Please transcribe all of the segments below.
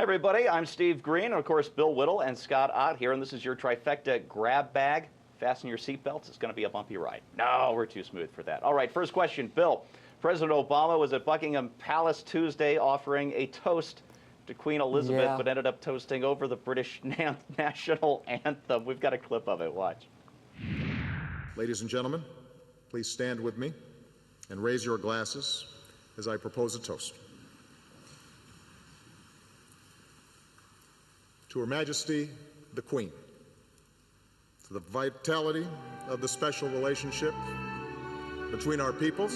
everybody. I'm Steve Green, and of course, Bill Whittle and Scott Ott here, and this is your Trifecta grab bag. Fasten your seatbelts. It's going to be a bumpy ride. No, we're too smooth for that. All right, first question, Bill. President Obama was at Buckingham Palace Tuesday offering a toast to Queen Elizabeth, but ended up toasting over the British national anthem. We've got a clip of it. Watch. Ladies and gentlemen, please stand with me and raise your glasses as I propose a toast. To Her Majesty, the Queen, to the vitality of the special relationship between our peoples,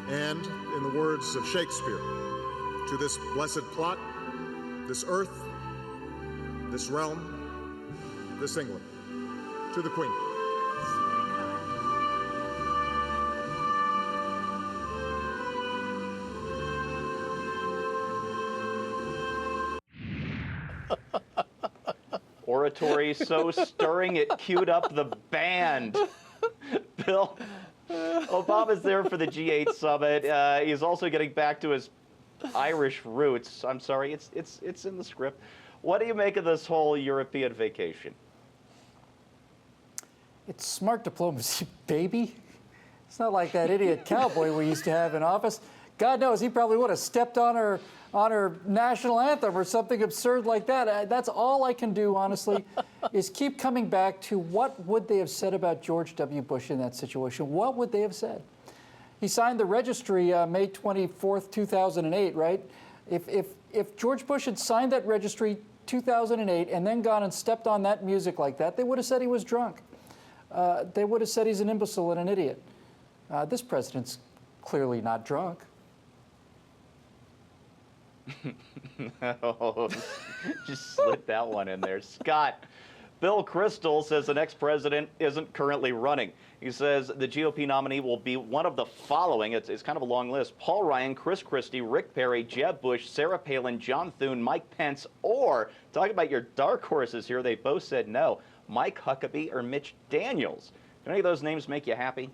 and, in the words of Shakespeare, to this blessed plot, this earth, this realm, this England, to the Queen. Oratory so stirring it queued up the band. Bill, Obama's there for the G8 summit. He's also getting back to his Irish roots. I'm sorry, it's in the script. What do you make of this whole European vacation? It's smart diplomacy, baby. It's not like that idiot cowboy we used to have in office. God knows he probably would have stepped on her national anthem or something absurd like that. That's all I can do, honestly, is keep coming back to what would they have said about George W. Bush in that situation? What would they have said? He signed the registry May 24th, 2008, right? If George Bush had signed that registry 2008 and then gone and stepped on that music like that, they would have said he was drunk. They would have said he's an imbecile and an idiot. This president's clearly not drunk. Oh, just slip that one in there. Scott, Bill Kristol says the next president isn't currently running. He says the GOP nominee will be one of the following. It's kind of a long list. Paul Ryan, Chris Christie, Rick Perry, Jeb Bush, Sarah Palin, John Thune, Mike Pence, or, talk about your dark horses here, they both said no, Mike Huckabee or Mitch Daniels. Do any of those names make you happy?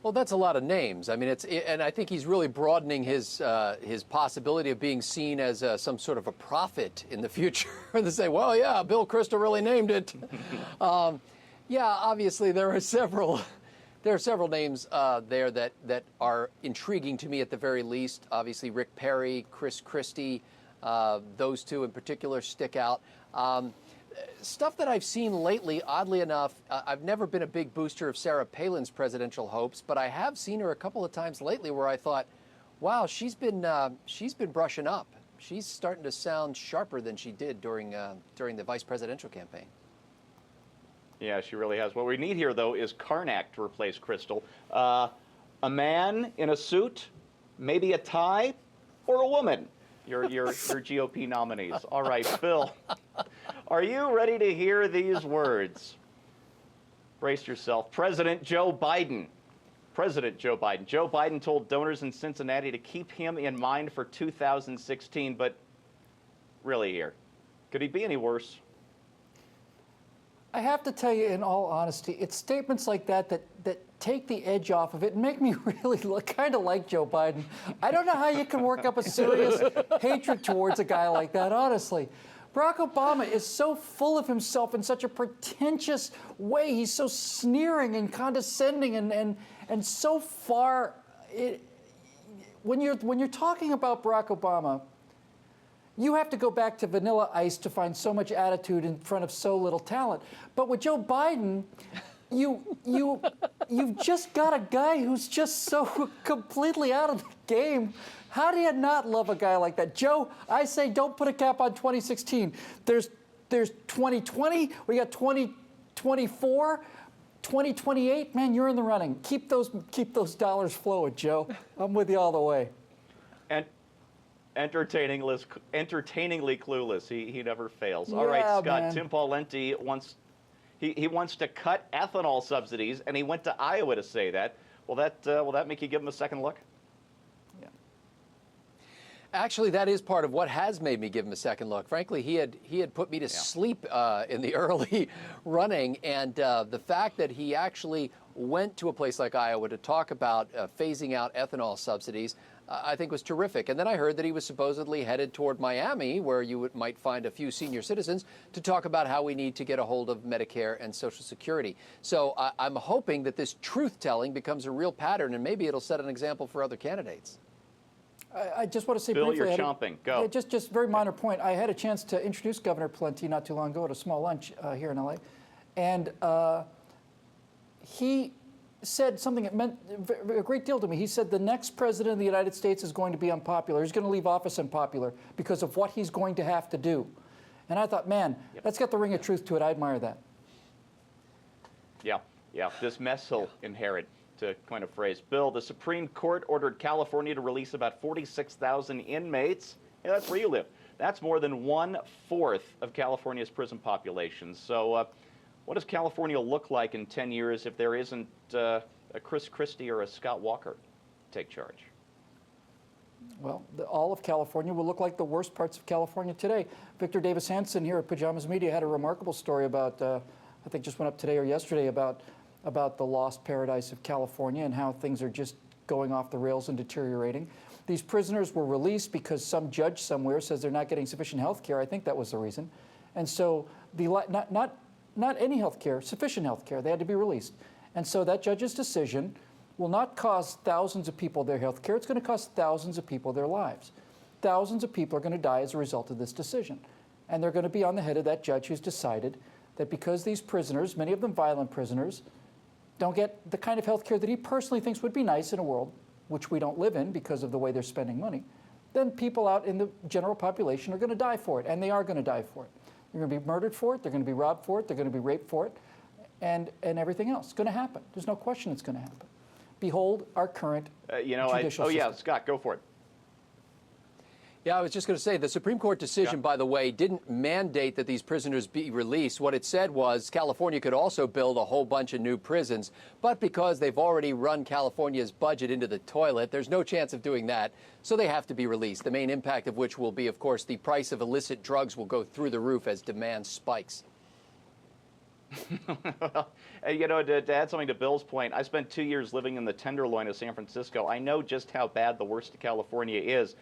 Well, that's a lot of names. I mean, and I think he's really broadening his possibility of being seen as some sort of a prophet in the future. They say, well, yeah, Bill Kristol really named it. Yeah, obviously there are several names there that are intriguing to me at the very least. Obviously, Rick Perry, Chris Christie, those two in particular stick out. Stuff that I've seen lately, oddly enough, I've never been a big booster of Sarah Palin's presidential hopes, but I have seen her a couple of times lately where I thought, wow, she's been brushing up. She's starting to sound sharper than she did during the vice presidential campaign. Yeah, she really has. What we need here, though, is Karnak to replace Kristol. A man in a suit, maybe a tie, or a woman. Your GOP nominees. All right, Phil, are you ready to hear these words? Brace yourself. President Joe Biden. President Joe Biden. Joe Biden told donors in Cincinnati to keep him in mind for 2016, but really here, could he be any worse? I have to tell you, in all honesty, it's statements like that take the edge off of it and make me really kind of like Joe Biden. I don't know how you can work up a serious hatred towards a guy like that, honestly. Barack Obama is so full of himself in such a pretentious way. He's so sneering and condescending and so far. When you're talking about Barack Obama, you have to go back to Vanilla Ice to find so much attitude in front of so little talent. But with Joe Biden, you've just got a guy who's just so completely out of the game. How do you not love a guy like that? Joe, I say don't put a cap on 2016. There's 2020, we got 2024, 2028. Man, you're in the running. Keep those dollars flowing, Joe. I'm with you all the way. And entertainingly clueless. He never fails. All Yeah, right, Scott. man. Tim Pawlenty wants to cut ethanol subsidies, and he went to Iowa to say that. Will that make you give him a second look? Yeah. Actually, that is part of what has made me give him a second look. Frankly, he had put me to sleep in the early running, and the fact that he actually went to a place like Iowa to talk about phasing out ethanol subsidies, I think was terrific. And then I heard that he was supposedly headed toward Miami, where you might find a few senior citizens, to talk about how we need to get a hold of Medicare and Social Security. So I'm hoping that this truth-telling becomes a real pattern, and maybe it'll set an example for other candidates. I just want to say Bill, briefly. you're chomping. Go. Just very minor point. I had a chance to introduce Governor Pawlenty not too long ago at a small lunch here in LA, and he said something that meant a great deal to me. He said the next president of the United States is going to be unpopular. He's going to leave office unpopular because of what he's going to have to do. And I thought, man, that's got the ring of truth to it. I admire that. Yeah, this mess he'll inherit, to coin a phrase. Bill, the Supreme Court ordered California to release about 46,000 inmates. Yeah, that's where you live. That's more than 1/4 of California's prison population. So what does California look like in 10 years if there isn't a Chris Christie or a Scott Walker take charge? Well, all of California will look like the worst parts of California today. Victor Davis Hanson here at Pajamas Media had a remarkable story about, I think just went up today or yesterday, about the lost paradise of California and how things are just going off the rails and deteriorating. These prisoners were released because some judge somewhere says they're not getting sufficient health care. I think that was the reason. And so not any health care, sufficient health care. They had to be released. And so that judge's decision will not cost thousands of people their health care. It's going to cost thousands of people their lives. Thousands of people are going to die as a result of this decision. And they're going to be on the head of that judge who's decided that because these prisoners, many of them violent prisoners, don't get the kind of health care that he personally thinks would be nice in a world which we don't live in because of the way they're spending money, then people out in the general population are going to die for it, and they are going to die for it. They're going to be murdered for it, they're going to be robbed for it, they're going to be raped for it, and everything else. It's going to happen. There's no question it's going to happen. Behold our current judicial system. Scott, go for it. Yeah, I was just going to say, the Supreme Court decision, by the way, didn't mandate that these prisoners be released. What it said was California could also build a whole bunch of new prisons, but because they've already run California's budget into the toilet, there's no chance of doing that, so they have to be released, the main impact of which will be, of course, the price of illicit drugs will go through the roof as demand spikes. To add something to Bill's point, I spent 2 years living in the Tenderloin of San Francisco. I know just how bad the worst of California is.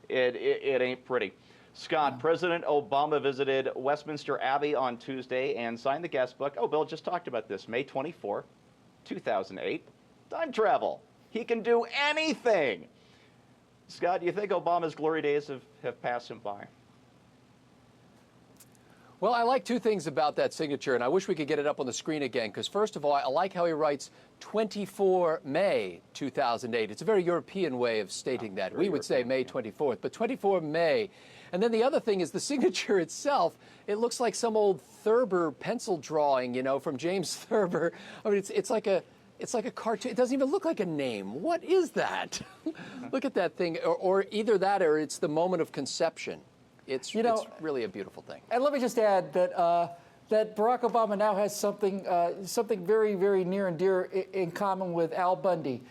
It ain't pretty. Scott, President Obama visited Westminster Abbey on Tuesday and signed the guest book. Oh, Bill just talked about this. May 24, 2008. Time travel. He can do anything. Scott, do you think Obama's glory days have passed him by? Well, I like two things about that signature, and I wish we could get it up on the screen again, because first of all, I like how he writes 24 May 2008. It's a very European way of stating that. We would say May 24th, but 24 May. And then the other thing is the signature itself. It looks like some old Thurber pencil drawing, from James Thurber. I mean, it's like a cartoon. It doesn't even look like a name. What is that? Look at that thing, or either that or it's the moment of conception. It's really a beautiful thing. And let me just add that that Barack Obama now has something very, very near and dear in common with Al Bundy.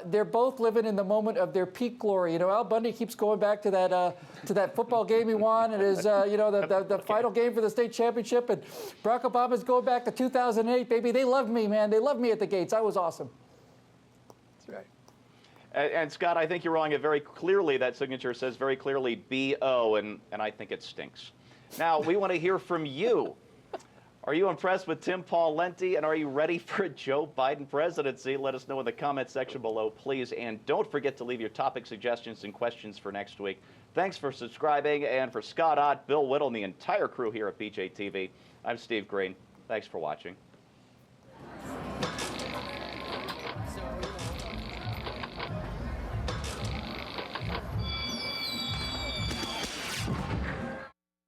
They're both living in the moment of their peak glory. Al Bundy keeps going back to that football game he won, and his the final game for the state championship. And Barack Obama's going back to 2008, baby. They love me, man. They love me at the gates. I was awesome. That's right. And Scott, I think you're wrong. It very clearly, that signature says very clearly B.O., and I think it stinks. Now, we want to hear from you. Are you impressed with Tim Pawlenty, and are you ready for a Joe Biden presidency? Let us know in the comment section below, please. And don't forget to leave your topic suggestions and questions for next week. Thanks for subscribing. And for Scott Ott, Bill Whittle, and the entire crew here at BJTV, I'm Steve Green. Thanks for watching.